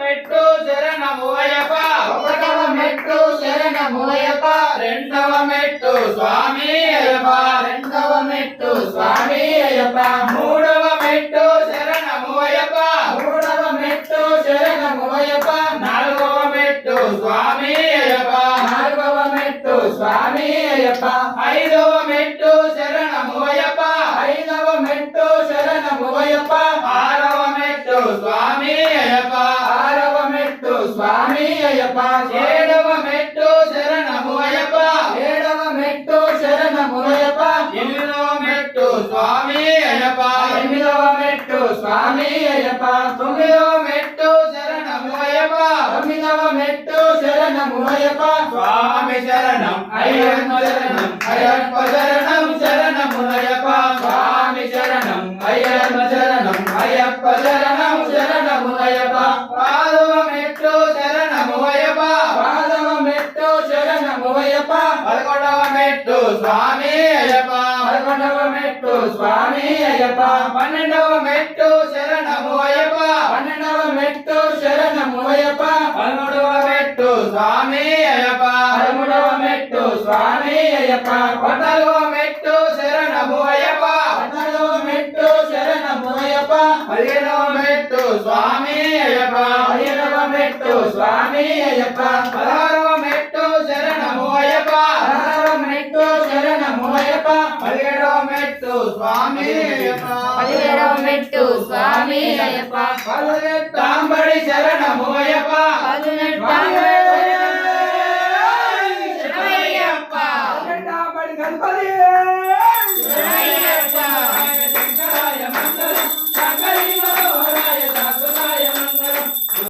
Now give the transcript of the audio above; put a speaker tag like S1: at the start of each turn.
S1: మెట్టు శరణము అయ్యప్ప
S2: ఒకటవ మెట్టు శరణము అయ్యప్ప
S1: రెండవ మెట్టు స్వామి అయ్యప్ప
S2: రెండవ మెట్టు స్వామి అయ్యప్ప
S1: మూడవ మెట్టు శరణము అయ్యప్ప
S2: మూడవ మెట్టు శరణము అయ్యప్ప
S1: నాలుగవ మెట్టు స్వామి అయ్యప్ప
S2: నాలుగవ మెట్టు స్వామి అయ్యప్ప
S1: ఐదవ మెట్టు శరణము అయ్యప్ప
S2: ఐదవ మెట్టు శరణము అయ్యప్ప
S1: ఆరవ మెట్టు స్వామి అయ్యప్ప
S2: ఆరవ మెట్టు స్వామి అయ్యప్ప
S1: ఏడవ మెట్టు శరణము అయ్యప్ప
S2: ఏడవ మెట్టు శరణము అయ్యప్ప
S1: ఎనిమిదవ మెట్టు స్వామి అయ్యప్ప
S2: ఎనిమిదవ మెట్టు స్వామి అయ్యప్ప
S1: తొమ్మిదవ మెట్టు శరణము అయ్యప్ప
S2: తొమ్మిదవ మెట్టు శరణము అయ్యప్ప
S1: స్వామి శరణం అయ్యప్ప శరణం అయ్యప్ప శరణం శరణము అయ్యప్ప స్వామి శరణం అయ్యప్ప శరణం అయ్యప్ప శరణం శరణము అయ్యప్ప పాదవ మెట్టు శరణము అయ్యప్ప
S2: పాదవ మెట్టు శరణము అయ్యప్ప
S1: పదకొండవ మెట్టు స్వామి అయ్యప్ప
S2: పదకొండవ మెట్టు స్వామి అయ్యప్ప
S1: పన్నెండవ మెట్టు శరణము అయ్యప్ప
S2: పన్నెండవ మెట్టు శరణము అయ్యప్ప
S1: పదమూడవ మెట్టు స్వామి అయ్యప్ప
S2: పదమూడవ మెట్టు స్వామి అయ్యప్ప
S1: పద్నాలుగవ మెట్టు శరణము అయ్యప్ప
S2: పద్నాలుగవ మెట్టు శరణము అయ్యప్ప
S1: పదిహేనవ మెట్టు స్వామి అయ్యప్ప
S2: పదిహేనవ మెట్టు స్వామి అయ్యప్ప
S1: పదహారవ మెట్టు శరణము అయ్యప్ప
S2: పదహారవ మెట్టు శరణము అయ్యప్ప
S1: పదిహేడవ మెట్టు స్వామి అయ్యప్ప
S2: పదిహేడవ మెట్టు స్వామి అయ్యప్ప
S1: పదిహెట్టాంబడి